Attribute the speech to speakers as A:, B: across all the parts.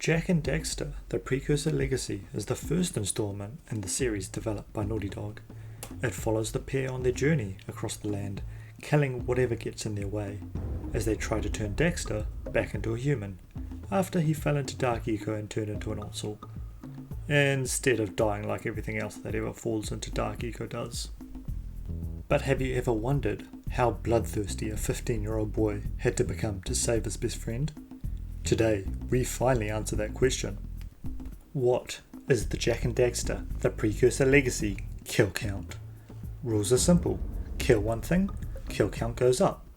A: Jak and Daxter, the Precursor Legacy, is the first installment in the series developed by Naughty Dog. It follows the pair on their journey across the land, killing whatever gets in their way, as they try to turn Daxter back into a human, after he fell into Dark Eco and turned into an Otzel, instead of dying like everything else that ever falls into Dark Eco does. But have you ever wondered how bloodthirsty a 15-year-old boy had to become to save his best friend? Today, we finally answer that question. What is the Jak and Daxter, the Precursor Legacy, kill count? Rules are simple. Kill one thing, kill count goes up.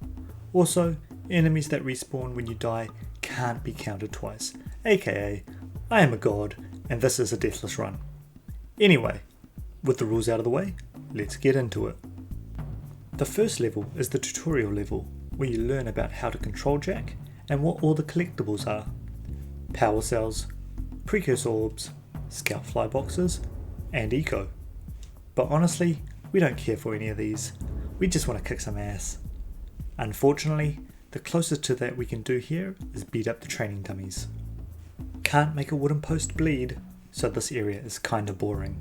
A: Also, enemies that respawn when you die can't be counted twice, aka, I am a god, and this is a deathless run. Anyway, with the rules out of the way, let's get into it. The first level is the tutorial level, where you learn about how to control Jak and what all the collectibles are. Power cells, precursor orbs, scout fly boxes, and eco. But honestly, we don't care for any of these, we just want to kick some ass. Unfortunately, the closest to that we can do here is beat up the training dummies. Can't make a wooden post bleed, so this area is kinda boring.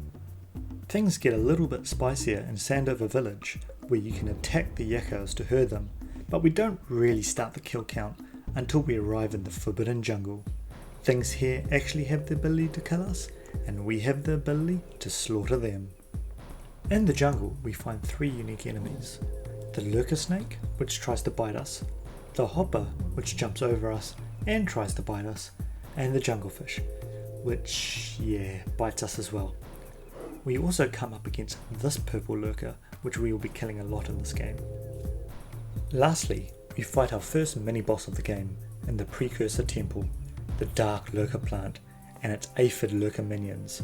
A: Things get a little bit spicier in Sandover Village, where you can attack the Yakos to herd them, but we don't really start the kill count until we arrive in the Forbidden Jungle. Things here actually have the ability to kill us, and we have the ability to slaughter them. In the jungle we find 3 unique enemies. The lurker snake, which tries to bite us, the hopper, which jumps over us and tries to bite us, and the junglefish, which, bites us as well. We also come up against this purple lurker, which we will be killing a lot in this game. Lastly, we fight our first mini-boss of the game in the Precursor Temple, the dark lurker plant, and its aphid lurker minions.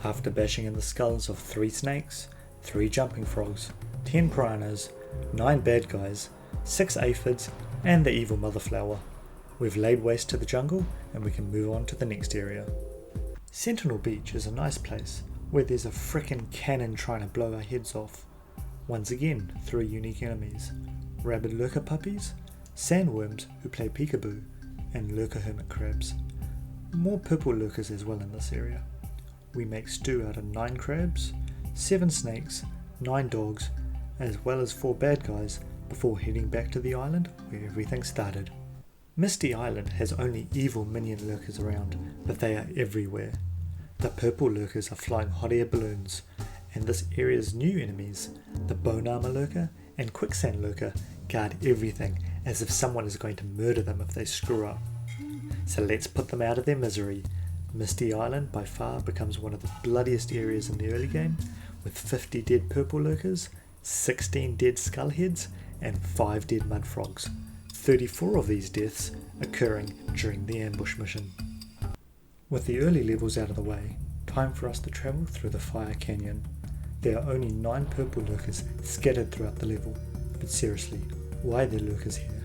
A: After bashing in the skulls of 3 snakes, 3 jumping frogs, 10 piranhas, 9 bad guys, 6 aphids, and the evil mother flower, we've laid waste to the jungle and we can move on to the next area. Sentinel Beach is a nice place, where there's a frickin' cannon trying to blow our heads off. Once again, 3 unique enemies. Rabid lurker puppies, sandworms who play peekaboo, and lurker hermit crabs. More purple lurkers as well in this area. We make stew out of 9 crabs, 7 snakes, 9 dogs, as well as 4 bad guys before heading back to the island where everything started. Misty Island has only evil minion lurkers around, but they are everywhere. The purple lurkers are flying hot air balloons, and this area's new enemies, the bone armor lurker and quicksand lurker, guard everything as if someone is going to murder them if they screw up. So let's put them out of their misery. Misty Island by far becomes one of the bloodiest areas in the early game, with 50 dead purple lurkers, 16 dead skullheads, and 5 dead mud frogs. 34 of these deaths occurring during the ambush mission. With the early levels out of the way, time for us to travel through the Fire Canyon. There are only 9 purple lurkers scattered throughout the level, but seriously, why are there lurkers here?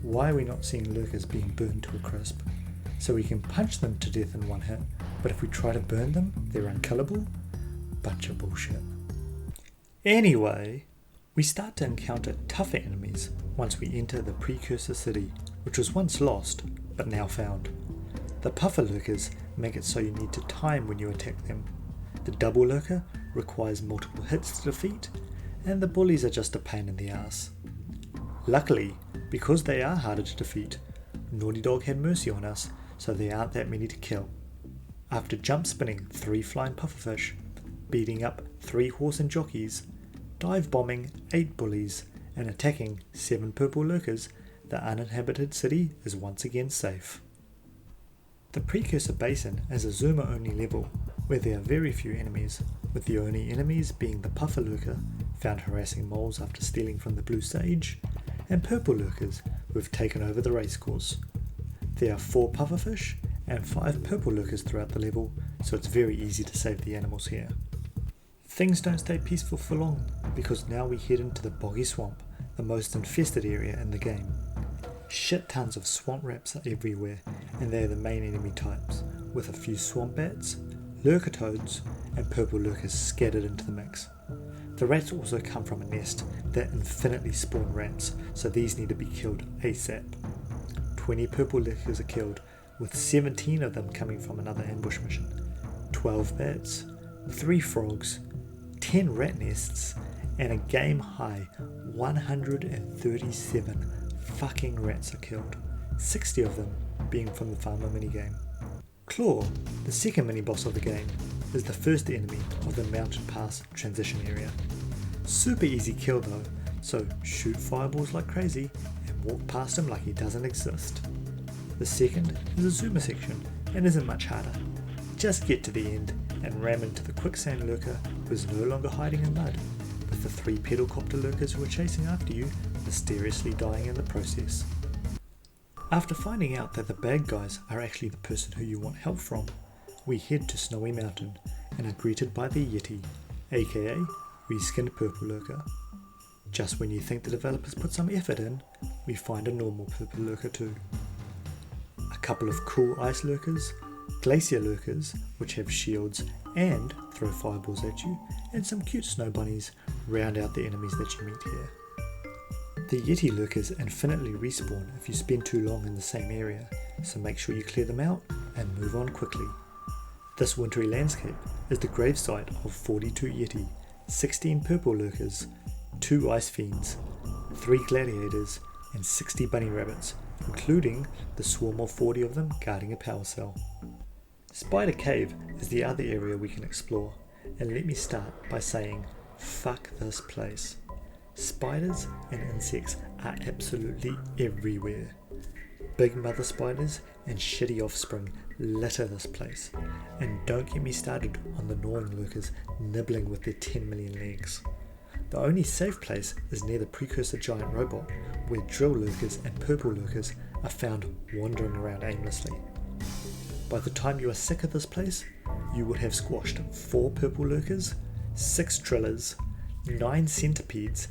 A: Why are we not seeing lurkers being burned to a crisp? So we can punch them to death in one hit, but if we try to burn them, they're unkillable? Bunch of bullshit. Anyway, we start to encounter tougher enemies once we enter the Precursor City, which was once lost, but now found. The puffer lurkers make it so you need to time when you attack them. The double lurker requires multiple hits to defeat, and the bullies are just a pain in the ass. Luckily, because they are harder to defeat, Naughty Dog had mercy on us, so there aren't that many to kill. After jump spinning 3 flying pufferfish, beating up 3 horse and jockeys, dive bombing 8 bullies, and attacking 7 purple lurkers, the uninhabited city is once again safe. The Precursor Basin is a zoomer only level, where there are very few enemies, with the only enemies being the puffer lurker, found harassing moles after stealing from the blue sage, and purple lurkers who have taken over the racecourse. There are 4 pufferfish and 5 purple lurkers throughout the level, so it's very easy to save the animals here. Things don't stay peaceful for long, because now we head into the boggy swamp, the most infested area in the game. Shit tons of swamp rats are everywhere, and they are the main enemy types, with a few swamp bats, lurker toads, and purple lurkers scattered into the mix. The rats also come from a nest that infinitely spawn rats, so these need to be killed ASAP. 20 purple lurkers are killed, with 17 of them coming from another ambush mission, 12 bats, 3 frogs, 10 rat nests, and a game high 137 fucking rats are killed, 60 of them being from the farmer minigame. Claw, the second mini-boss of the game, is the first enemy of the Mountain Pass transition area. Super easy kill though, so shoot fireballs like crazy and walk past him like he doesn't exist. The second is a zoomer section and isn't much harder. Just get to the end and ram into the quicksand lurker who is no longer hiding in mud, with the 3 pedalcopter lurkers who are chasing after you mysteriously dying in the process. After finding out that the bad guys are actually the person who you want help from, we head to Snowy Mountain and are greeted by the Yeti, aka Reskinned Purple Lurker. Just when you think the developers put some effort in, we find a normal purple lurker too. A couple of cool ice lurkers, glacier lurkers which have shields and throw fireballs at you, and some cute snow bunnies round out the enemies that you meet here. The Yeti lurkers infinitely respawn if you spend too long in the same area, so make sure you clear them out and move on quickly. This wintry landscape is the gravesite of 42 Yeti, 16 purple lurkers, 2 ice fiends, 3 gladiators, and 60 bunny rabbits, including the swarm of 40 of them guarding a power cell. Spider Cave is the other area we can explore, and let me start by saying, fuck this place. Spiders and insects are absolutely everywhere. Big mother spiders and shitty offspring litter this place, and don't get me started on the gnawing lurkers nibbling with their 10 million legs. The only safe place is near the Precursor giant robot, where drill lurkers and purple lurkers are found wandering around aimlessly. By the time you are sick of this place, you would have squashed 4 purple lurkers, 6 drillers, 9 centipedes,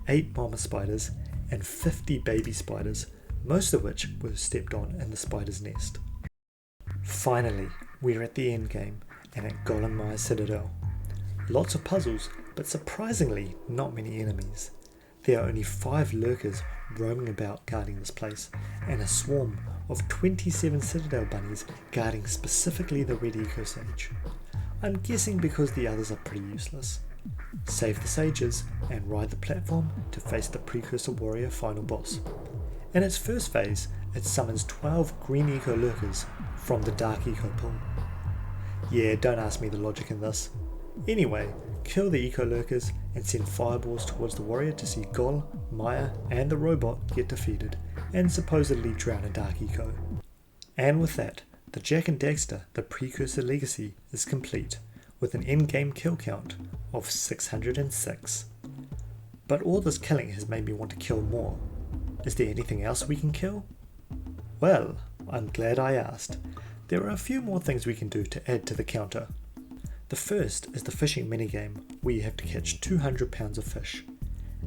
A: 8 mama spiders, and 50 baby spiders, most of which were stepped on in the spider's nest. Finally, we're at the end game and at Golemia Citadel. Lots of puzzles, but surprisingly not many enemies. There are only 5 lurkers roaming about guarding this place, and a swarm of 27 Citadel bunnies guarding specifically the red eco sage. I'm guessing because the others are pretty useless. Save the sages and ride the platform to face the Precursor Warrior final boss. In its first phase, it summons 12 green eco lurkers from the dark eco pool. Yeah, don't ask me the logic in this. Anyway, kill the eco lurkers and send fireballs towards the warrior to see Gol, Maya and the robot get defeated and supposedly drown a dark eco. And with that, the Jak and Daxter, the Precursor Legacy is complete, with an in-game kill count of 606. But all this killing has made me want to kill more. Is there anything else we can kill? Well, I'm glad I asked. There are a few more things we can do to add to the counter. The first is the fishing minigame, where you have to catch 200 pounds of fish.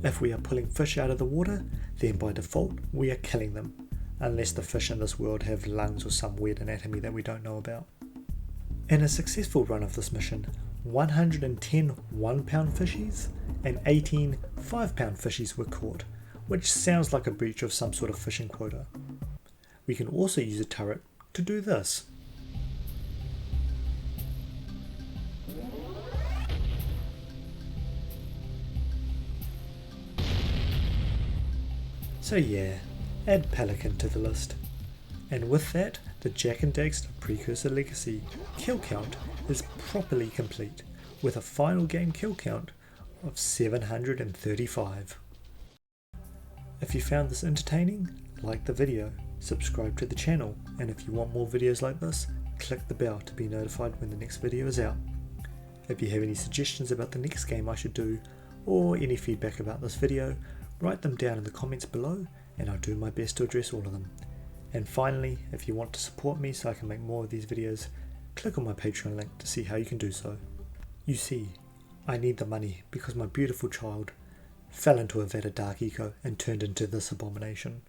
A: If we are pulling fish out of the water, then by default we are killing them, unless the fish in this world have lungs or some weird anatomy that we don't know about. In a successful run of this mission, 110 1-pound fishies and 18 5-pound fishies were caught, which sounds like a breach of some sort of fishing quota. We can also use a turret to do this. So yeah, add Pelican to the list. And with that, the Jak and Daxter Precursor Legacy kill count is properly complete, with a final game kill count of 735. If you found this entertaining, like the video, subscribe to the channel, and if you want more videos like this, click the bell to be notified when the next video is out. If you have any suggestions about the next game I should do, or any feedback about this video, write them down in the comments below and I'll do my best to address all of them. And finally, if you want to support me so I can make more of these videos, click on my Patreon link to see how you can do so. You see, I need the money because my beautiful child fell into a vat of dark eco and turned into this abomination.